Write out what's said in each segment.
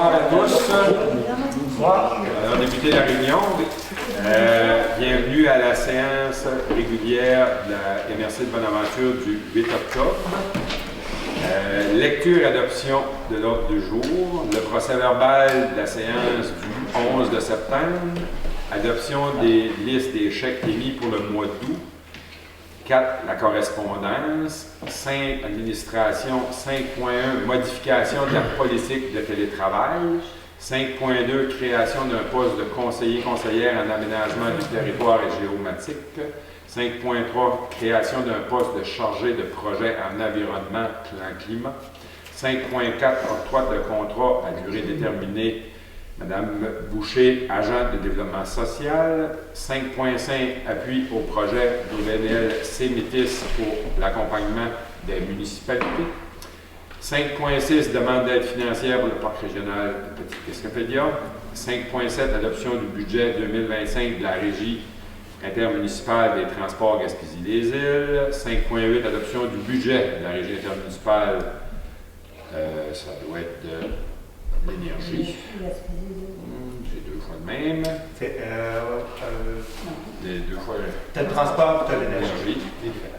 Bonsoir à tous. Bonsoir. On a débuté la réunion. Bienvenue à la séance régulière de la MRC de Bonaventure du 8 octobre. Lecture et adoption de l'ordre du jour. Le procès-verbal de la séance du 11 de septembre. Adoption des listes des chèques émis pour le mois d'août. 4. La correspondance. 5. Administration. 5.1. Modification de la politique de télétravail. 5.2. Création d'un poste de conseiller-conseillère en aménagement du territoire et géomatique. 5.3. Création d'un poste de chargé de projet en environnement plan-climat. 5.4. Octroi de contrat à durée déterminée. Madame Boucher, agente de développement social. 5.5, appui au projet d'ONL CEMITIS pour l'accompagnement des municipalités. 5.6, demande d'aide financière pour le parc régional de Petite-Escopédia. 5.7, adoption du budget 2025 de la Régie intermunicipale des transports Gaspésie-les-Îles. 5.8, adoption du budget de la Régie intermunicipale, ça doit être de l'énergie. J'ai deux fois le même. C'est Les deux fois le transport et l'énergie.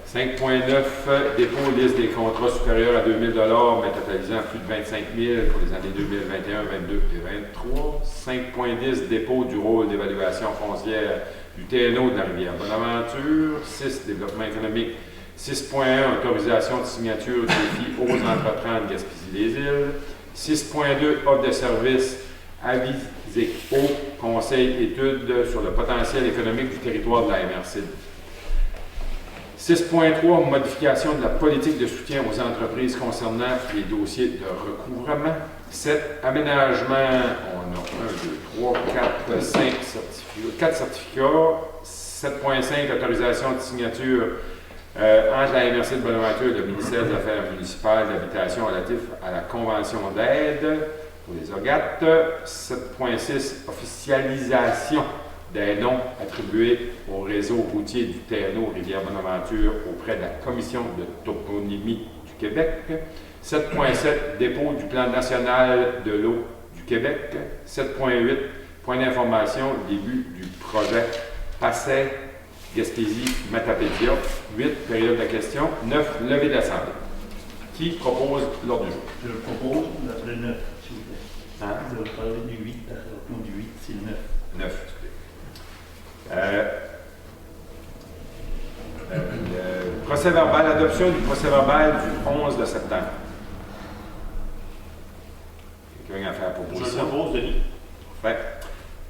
5.9, dépôt liste des contrats supérieurs à 2 000 mais totalisant plus de 25 000 pour les années 2021, 22 et 23. 5.10, dépôt du rôle d'évaluation foncière du TNO de la rivière Bonaventure. 6, développement économique. 6.1, autorisation de signature du défi aux entreprendre de Gaspésie-les-Îles. 6.2, offre de service avisé au Conseil études sur le potentiel économique du territoire de la MRC. 6.3, modification de la politique de soutien aux entreprises concernant les dossiers de recouvrement. 7, aménagement, on a 1, 2, 3, 4, 5 certificats. 4 certificats. 7.5, autorisation de signature entre la MRC de Bonaventure et le ministère des Affaires municipales et de l'Habitation relatif à la convention d'aide pour les OGAT. 7.6, officialisation des noms attribués au réseau routier du TNO Rivière-Bonaventure auprès de la Commission de toponymie du Québec. 7.7, dépôt du plan national de l'eau du Québec. 7.8, point d'information, début du projet PASSER Gaspésie-Matapédia. 8, période de questions. 9, levée d'assemblée. Qui propose l'ordre du jour? Je le propose, le 9, s'il vous plaît. Hein? Vous avez parlé du 8, non, du 8, c'est le 9. 9, le procès-verbal, adoption du procès-verbal du 11 de septembre. Quelqu'un a fait la Je proposition? le propose, Denis. Fait.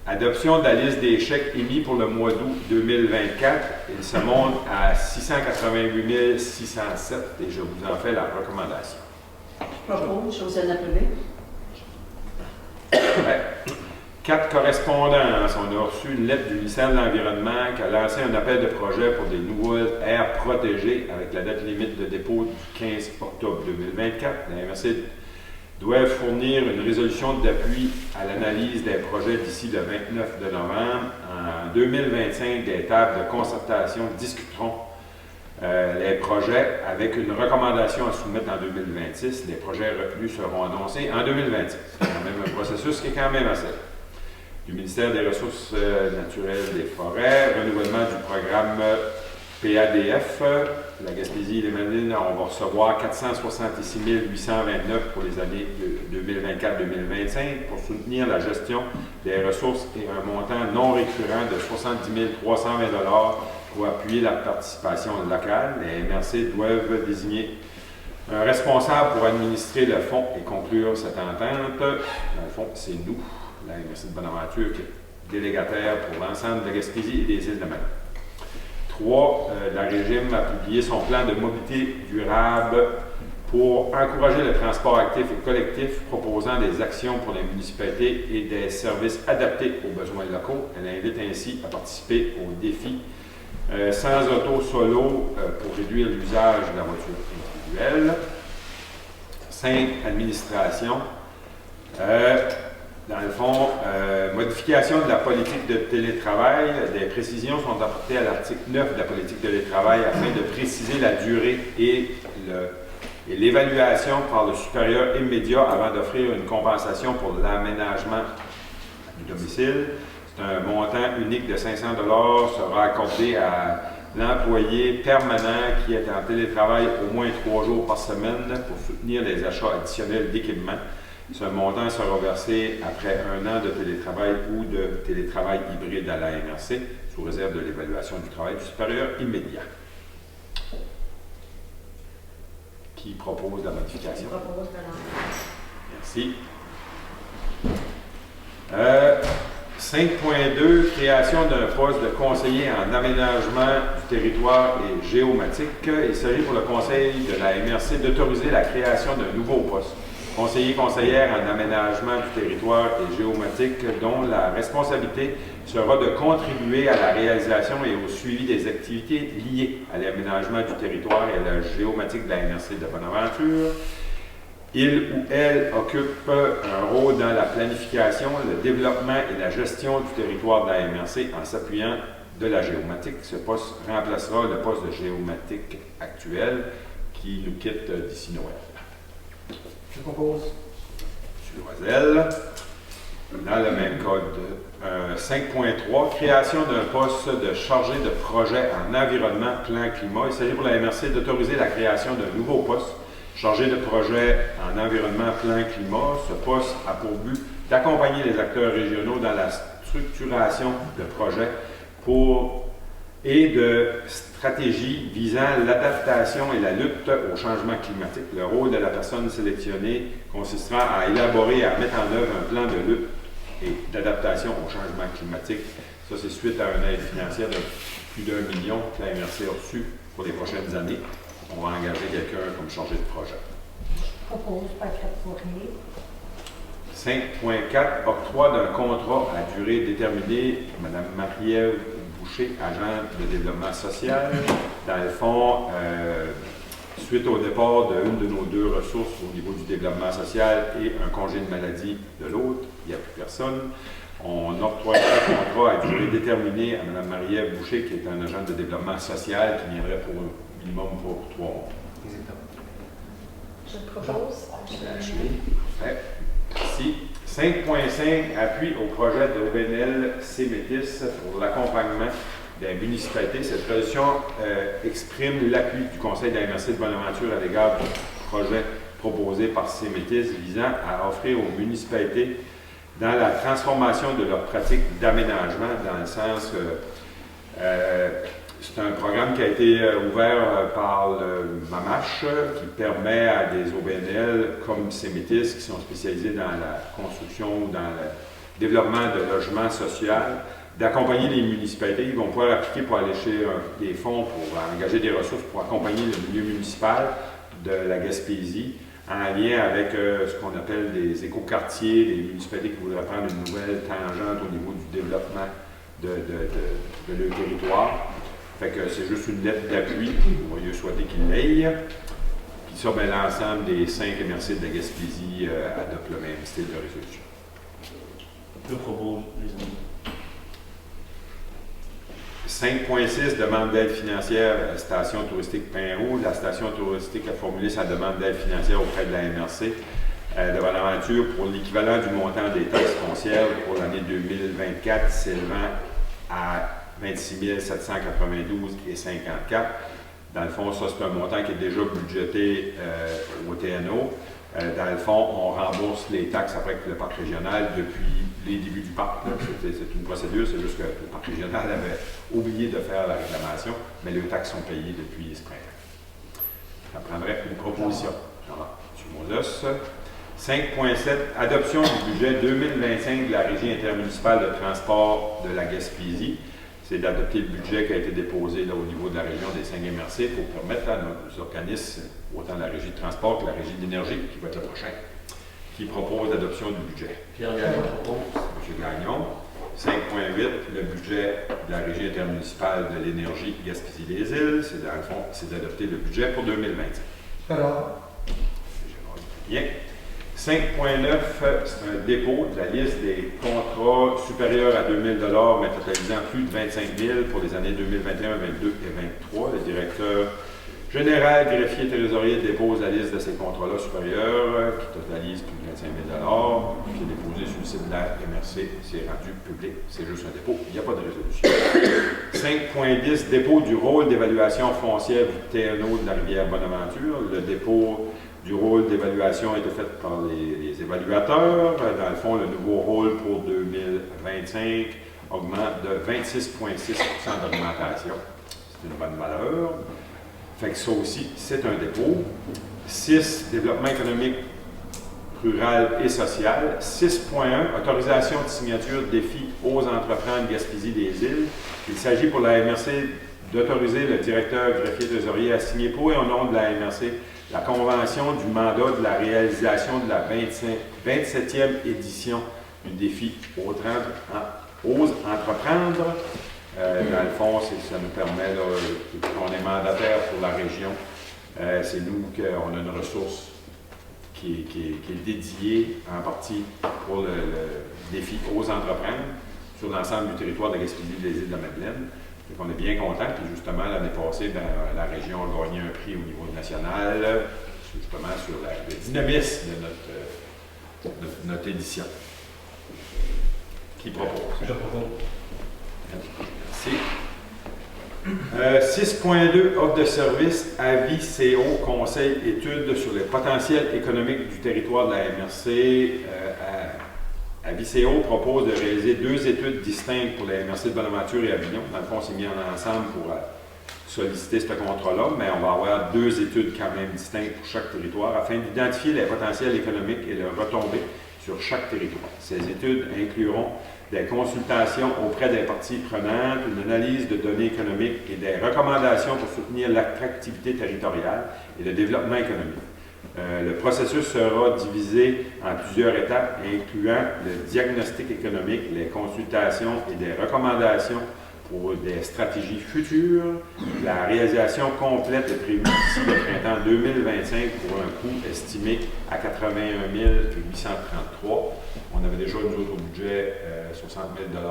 Adoption de la liste des chèques émis pour le mois d'août 2024. Il se monte à 688 607 et je vous en fais la recommandation. Je propose, Josiane Appelé. Ouais. 4 correspondances. On a reçu une lettre du ministère de l'Environnement qui a lancé un appel de projet pour des nouvelles aires protégées avec la date limite de dépôt du 15 octobre 2024. La MRC doit fournir une résolution d'appui à l'analyse des projets d'ici le 29 de novembre. En 2025, des tables de concertation discuteront les projets avec une recommandation à soumettre en 2026. Les projets retenus seront annoncés en 2026. C'est quand même un processus qui est quand même assez. Du ministère des Ressources naturelles des forêts, renouvellement du programme PADF, la Gaspésie et les Manines, on va recevoir 466 829 pour les années 2024-2025 pour soutenir la gestion des ressources et un montant non récurrent de 70 320 pour appuyer la participation locale. Les MRC doivent désigner un responsable pour administrer le fonds et conclure cette entente. Dans le fond, c'est nous, la MRC de Bonaventure, qui est délégataire pour l'ensemble de la Gaspésie et des îles de Manille. 3. La Régime a publié son plan de mobilité durable pour encourager le transport actif et collectif, proposant des actions pour les municipalités et des services adaptés aux besoins locaux. Elle invite ainsi à participer au défi sans auto solo pour réduire l'usage de la voiture individuelle. 5. Administration. Dans le fond, modification de la politique de télétravail. Des précisions sont apportées à l'article 9 de la politique de télétravail afin de préciser la durée et et l'évaluation par le supérieur immédiat avant d'offrir une compensation pour l'aménagement du domicile. C'est un montant unique de 500 $ sera accordé à l'employé permanent qui est en télétravail au moins 3 jours par semaine pour soutenir les achats additionnels d'équipements. Ce montant sera versé après 1 an de télétravail ou de télétravail hybride à la MRC, sous réserve de l'évaluation du travail du supérieur immédiat. Qui propose la modification? Je propose de Merci. 5.2, création d'un poste de conseiller en aménagement du territoire et géomatique. Il s'agit pour le conseil de la MRC d'autoriser la création d'un nouveau poste. Conseiller-conseillère en aménagement du territoire et géomatique, dont la responsabilité sera de contribuer à la réalisation et au suivi des activités liées à l'aménagement du territoire et à la géomatique de la MRC de Bonaventure. Il ou elle occupe un rôle dans la planification, le développement et la gestion du territoire de la MRC en s'appuyant de la géomatique. Ce poste remplacera le poste de géomatique actuel qui nous quitte d'ici Noël. Je propose. M. Loisel, dans le même code. 5.3, création d'un poste de chargé de projet en environnement, plan, climat. Il s'agit pour la MRC d'autoriser la création d'un nouveau poste chargé de projet en environnement, plan, climat. Ce poste a pour but d'accompagner les acteurs régionaux dans la structuration de projets et de stratégies visant l'adaptation et la lutte au changement climatique. Le rôle de la personne sélectionnée consistera à élaborer et à mettre en œuvre un plan de lutte et d'adaptation au changement climatique. Ça, c'est suite à une aide financière de plus d'1 million que la MRC a reçu pour les prochaines années. On va engager quelqu'un comme chargé de projet. Je propose Patrick Fournier. 5.4, octroi d'un contrat à durée déterminée. Mme Marie-Ève Boucher, agent de développement social. Dans le fond, suite au départ d'une de nos 2 ressources au niveau du développement social et un congé de maladie de l'autre, il n'y a plus personne. On octroie un contrat à durée déterminée à Mme Marie-Ève Boucher, qui est un agent de développement social qui viendrait pour un minimum pour 3 mois. Exactement. Je propose. Parfait. Merci. 5.5, appui au projet de l'OBNL CEMETIS pour l'accompagnement des municipalités. Cette résolution exprime l'appui du Conseil de la MRC de Bonaventure à l'égard du projet proposé par CEMETIS visant à offrir aux municipalités dans la transformation de leurs pratiques d'aménagement, dans le sens que c'est un programme qui a été ouvert par le MAMACH, qui permet à des OBNL comme CEMETIS, qui sont spécialisés dans la construction ou dans le développement de logements sociaux, d'accompagner les municipalités. Ils vont pouvoir appliquer pour aller chercher des fonds pour engager des ressources pour accompagner le milieu municipal de la Gaspésie en lien avec ce qu'on appelle des écoquartiers, des municipalités qui voudraient prendre une nouvelle tangente au niveau du développement de leur territoire. Fait que c'est juste une lettre d'appui. On va lui souhaiter qu'il l'aille. Puis ça, ben, l'ensemble des 5 MRC de la Gaspésie adoptent le même style de résolution. Je propose les amis. 5.6, demande d'aide financière à la station touristique Pin-Rouge. La station touristique a formulé sa demande d'aide financière auprès de la MRC de Bonaventure pour l'équivalent du montant des taxes foncières pour l'année 2024 s'élevant à 26 792,54 $. Dans le fond, ça, c'est un montant qui est déjà budgété au TNO. Dans le fond, on rembourse les taxes après que le parc régional, depuis les débuts du parc. C'est une procédure, c'est juste que le parc régional avait oublié de faire la réclamation, mais les taxes sont payées depuis ce printemps. Ça prendrait une proposition. M. Moses. 5.7, adoption du budget 2025 de la Régie intermunicipale de transport de la Gaspésie. C'est d'adopter le budget qui a été déposé là, au niveau de la région des 5 MRC pour permettre à nos organismes, autant la Régie de transport que la Régie d'énergie, qui va être le prochain, qui propose l'adoption du budget. Pierre Gagnon propose. M. Gagnon. 5.8, le budget de la Régie intermunicipale de l'énergie Gaspésie-les-Îles. C'est dans le fond, c'est d'adopter le budget pour 2025. Alors. Bien. 5.9, c'est un dépôt de la liste des contrats supérieurs à 2 000 $ mais totalisant plus de 25 000 pour les années 2021, 2022 et 2023. Le directeur général, greffier, trésorier dépose la liste de ces contrats-là supérieurs qui totalisent plus de 25 000 qui est déposé sur le site de la MRC. C'est rendu public. C'est juste un dépôt. Il n'y a pas de résolution. 5.10, dépôt du rôle d'évaluation foncière du TNO de la rivière Bonaventure. Le dépôt du rôle d'évaluation a été fait par les évaluateurs. Dans le fond, le nouveau rôle pour 2025 augmente de 26,6 % d'augmentation. C'est une bonne valeur. Fait que ça aussi, c'est un dépôt. 6, développement économique rural et social. 6.1, autorisation de signature de défi aux entreprises de Gaspésie des îles. Il s'agit pour la MRC d'autoriser le directeur greffier trésorier à signer pour et au nom de la MRC la convention du mandat de la réalisation de la 27e édition du défi Ose entreprendre. Dans le fond, ça nous permet, qu'on est mandataire pour la région. C'est nous qu'on a une ressource qui est dédiée en partie pour le défi Ose entreprendre sur l'ensemble du territoire de la Gaspésie des îles de la Madeleine. On est bien content. Puis justement, l'année passée, la région a gagné un prix au niveau national, justement sur le dynamisme de notre édition. Qui propose? Je propose. Merci. 6.2, offre de service, avis CO, conseil, études sur le potentiel économique du territoire de la MRC. Avis CO propose de réaliser 2 études distinctes pour la MRC de Bonaventure et Avignon. Dans le fond, c'est mis ensemble pour solliciter ce contrat-là, mais on va avoir 2 études quand même distinctes pour chaque territoire afin d'identifier les potentiels économiques et leurs retombées sur chaque territoire. Ces études incluront des consultations auprès des parties prenantes, une analyse de données économiques et des recommandations pour soutenir l'attractivité territoriale et le développement économique. Le processus sera divisé en plusieurs étapes, incluant le diagnostic économique, les consultations et des recommandations pour des stratégies futures. La réalisation complète est prévue d'ici le printemps 2025 pour un coût estimé à 81 833. On avait déjà, nous autres, au budget 60 000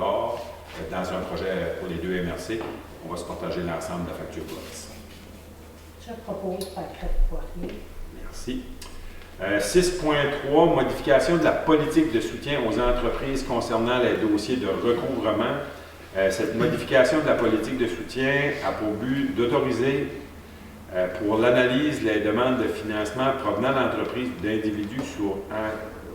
dans un projet pour les 2 MRC. On va se partager l'ensemble de la facture pour ça. Je propose par crête poirier. Merci. 6.3, modification de la politique de soutien aux entreprises concernant les dossiers de recouvrement. Cette modification de la politique de soutien a pour but d'autoriser pour l'analyse les demandes de financement provenant d'entreprises ou d'individus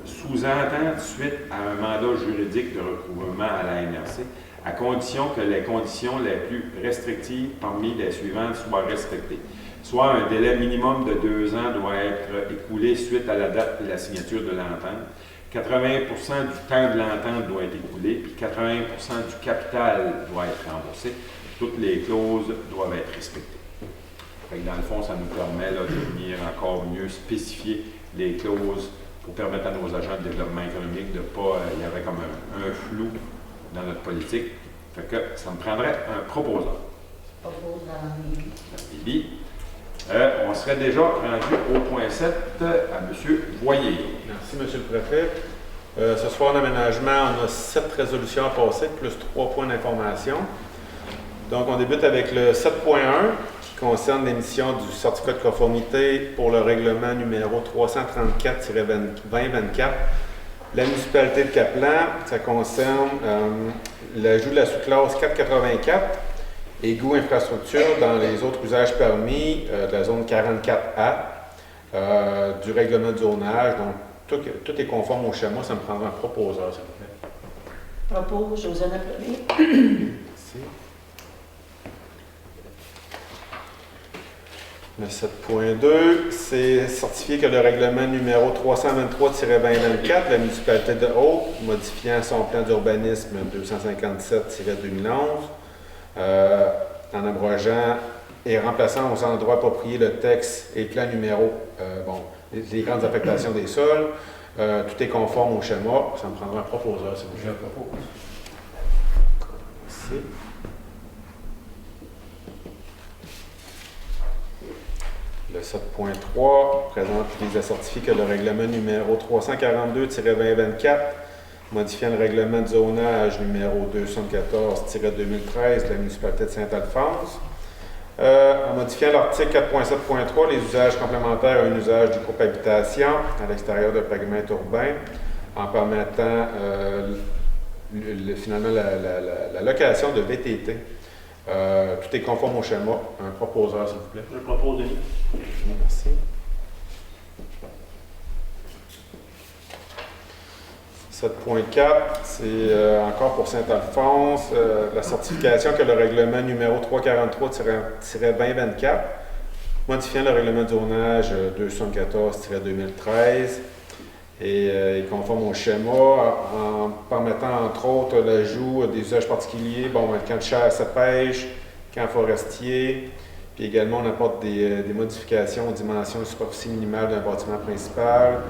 sous-entend suite à un mandat juridique de recouvrement à la MRC, à condition que les conditions les plus restrictives parmi les suivantes soient respectées. Soit un délai minimum de 2 ans doit être écoulé suite à la date de la signature de l'entente. 80 % du temps de l'entente doit être écoulé, puis 80 % du capital doit être remboursé. Toutes les clauses doivent être respectées. Fait que dans le fond, ça nous permet de venir encore mieux spécifier les clauses pour permettre à nos agents de développement économique de ne pas... il y avait comme un flou dans notre politique. Fait que ça me prendrait un proposant. Propose dans la Bibi. On serait déjà rendu au point 7 à M. Voyer. Merci, M. le Préfet. Ce soir, en aménagement, on a 7 résolutions à passer, plus 3 points d'information. Donc, on débute avec le 7.1, qui concerne l'émission du certificat de conformité pour le règlement numéro 334-2024. La municipalité de Caplan, ça concerne l'ajout de la sous-classe 484, égouts infrastructure dans les autres usages permis de la zone 44A du règlement de zonage. Donc, tout est conforme au schéma. Ça me prendra un proposeur, s'il vous plaît. Propose Josiane Appelé. Merci. Le 7.2, c'est certifier que le règlement numéro 323-2024 de la municipalité de Haute, modifiant son plan d'urbanisme 257-2011, en abrogeant et remplaçant aux endroits appropriés le texte et plan numéro, les grandes affectations des sols. Tout est conforme au schéma. Ça me prendra un proposeur, s'il vous plaît. Je propose. Merci. Le 7.3 présente vise à certifier que le règlement numéro 342-2024, modifiant le règlement de zonage numéro 214-2013 de la municipalité de Saint-Alphonse, En modifiant l'article 4.7.3, les usages complémentaires à un usage du groupe habitation à l'extérieur d'un périmètre urbain, en permettant finalement la location de VTT. Tout est conforme au schéma. Un proposeur, s'il vous plaît. Je propose, Denis. Merci. 7.4, c'est encore pour Saint-Alphonse, la certification que le règlement numéro 343-2024, modifiant le règlement de zonage 214-2013, et est conforme au schéma en permettant entre autres l'ajout des usages particuliers, bon, le camp de chasse à pêche, camp forestier, puis également on apporte des modifications aux dimensions de superficie minimale d'un bâtiment principal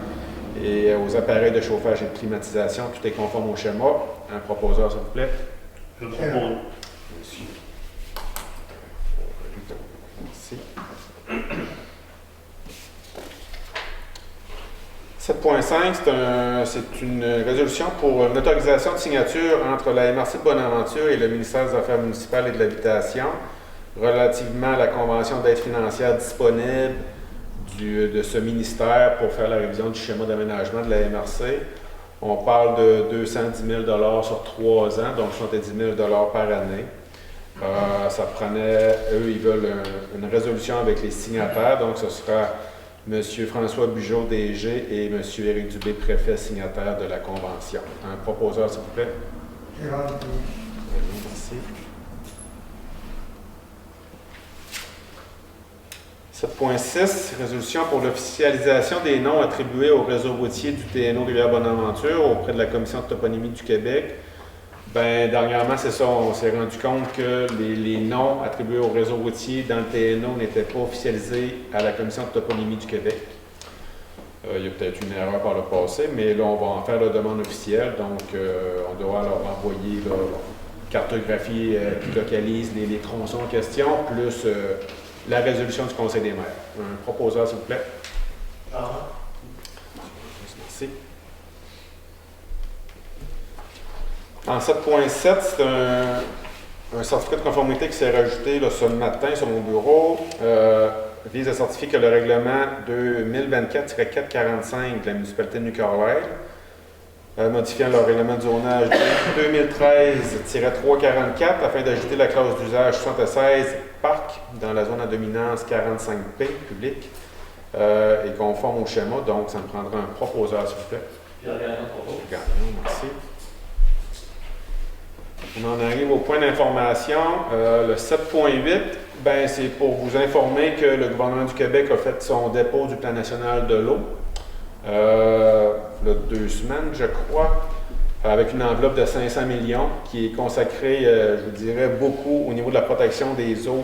et aux appareils de chauffage et de climatisation. Tout est conforme au schéma. Un proposeur, s'il vous plaît. Je propose. Merci. Merci. 7.5, c'est une résolution pour une autorisation de signature entre la MRC de Bonaventure et le ministère des Affaires municipales et de l'Habitation relativement à la convention d'aide financière disponible de ce ministère pour faire la révision du schéma d'aménagement de la MRC. On parle de 210 000 $ sur 3 ans, donc 70 000 $ par année. Ça prenait, eux, ils veulent une résolution avec les signataires, donc ce sera M. François Bugeaud, DG, et M. Éric Dubé, préfet signataire de la Convention. Un proposeur, s'il vous plaît. Gérard Dubé. Merci. 7.6, résolution pour l'officialisation des noms attribués au réseau routier du TNO Rivière-Bonaventure auprès de la Commission de toponymie du Québec. Bien, dernièrement, c'est ça, on s'est rendu compte que les noms attribués au réseau routier dans le TNO n'étaient pas officialisés à la Commission de toponymie du Québec. Il y a peut-être une erreur par le passé, mais là, on va en faire la demande officielle, donc on devra leur envoyer la cartographie qui localise les tronçons en question, plus la résolution du Conseil des maires. Un proposeur, s'il vous plaît. Merci. En 7.7, c'est un certificat de conformité qui s'est rajouté là, ce matin sur mon bureau. Vise à certifier que le règlement 2024-445 de la municipalité de New Carlisle, modifiant le règlement de zonage 2013-344 afin d'ajouter la clause d'usage 76 parc dans la zone à dominance 45P public est conforme au schéma, donc ça me prendra un proposeur, s'il vous plaît. Pierre Gagnon propose. Gagnon, merci. On en arrive au point d'information. Le 7.8, ben, c'est pour vous informer que le gouvernement du Québec a fait son dépôt du Plan national de l'eau. Il y a 2 semaines, je crois, avec une enveloppe de 500 millions qui est consacrée, je vous dirais, beaucoup au niveau de la protection des eaux,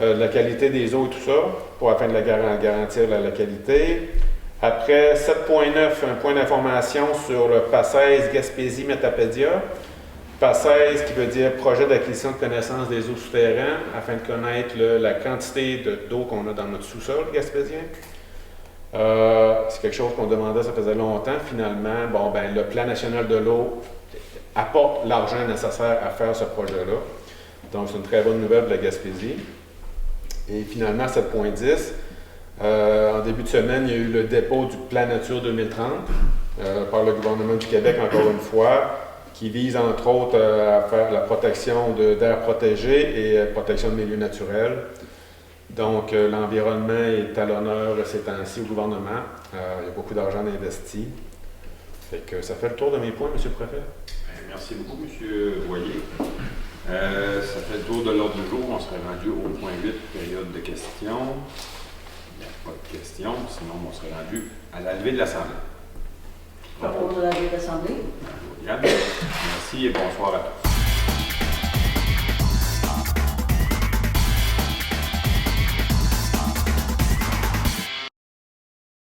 de la qualité des eaux et tout ça, afin de garantir la qualité. Après 7.9, un point d'information sur le PACES Gaspésie Métapédia. PACES qui veut dire Projet d'acquisition de connaissance des eaux souterraines, afin de connaître la quantité d'eau qu'on a dans notre sous-sol gaspésien. C'est quelque chose qu'on demandait, ça faisait longtemps. Finalement, bon, ben, le Plan national de l'eau apporte l'argent nécessaire à faire ce projet-là. Donc, c'est une très bonne nouvelle de la Gaspésie. Et finalement, 7.10, en début de semaine, il y a eu le dépôt du Plan Nature 2030 par le gouvernement du Québec, encore une fois, qui vise entre autres à faire la protection d'aires protégées et protection de milieux naturels. Donc, l'environnement est à l'honneur ces temps-ci au gouvernement. Il y a beaucoup d'argent investi. Fait que ça fait le tour de mes points, M. le Préfet. Merci beaucoup, M. Boyer. Ça fait le tour de l'ordre du jour. On serait rendu au point 8, période de questions. Il n'y a pas de questions, sinon on serait rendu à la levée de l'Assemblée. Propose de la levée de l'Assemblée. Merci et bonsoir à tous.